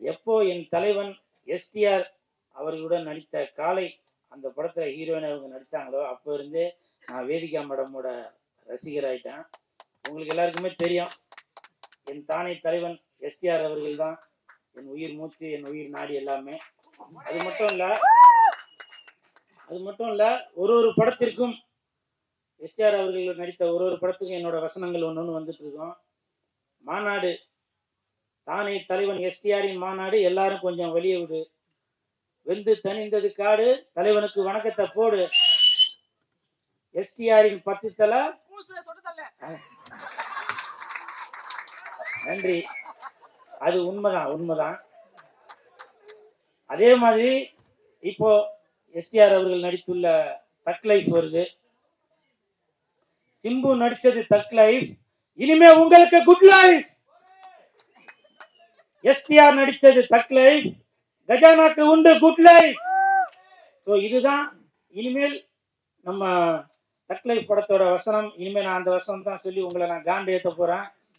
எப்போ என் தலைவன் எஸ்டிஆர் அவர்களுடன் நடித்த காலை அந்த படத்தை ஹீரோயின் அவங்க நடித்தாங்களோ அப்போ இருந்தே நான் வேதிகா மேடமோட ரசிகர் ஆயிட்டேன். உங்களுக்கு எல்லாருக்குமே தெரியும், என் தானே தலைவன் எஸ்டிஆர் அவர்கள் தான் என் உயிர் மூச்சு, என் உயிர் நாடி எல்லாமே. அது மட்டும் இல்லை, ஒரு படத்திற்கும் எஸ்டிஆர் அவர்கள் நடித்த ஒரு படத்துக்கும் என்னோட வசனங்கள் ஒன்று வந்துட்டு இருக்கோம். மாநாடு, தானே தலைவன் எஸ்டிஆரின் மாநாடு, எல்லாரும் கொஞ்சம் வெளியே விடு, வெந்து தனிந்தது காடு, தலைவனுக்கு வணக்கத்தை போடு, எஸ்டிஆரின் 10 தலை. நன்றி. அது உண்மைதான். அதே மாதிரி இப்போ எஸ்டிஆர் அவர்கள் நடித்துள்ள தக் லைஃப் வருது. சிம்பு நடிச்சது தக் லைஃப், இனிமே உங்களுக்கு குட் லைஃப். எஸ்டிஆர் நடிச்சது தக் லைஃப், கஜானாக்கு உண்டு குட் லைஃப். ஸோ இதுதான் இனிமேல் நம்ம தக் லைஃப் படத்தோட வசனம். இனிமேல் நான் அந்த வசனம் தான் சொல்லி உங்களை நான் காண்டு ஏற்ற போறேன்.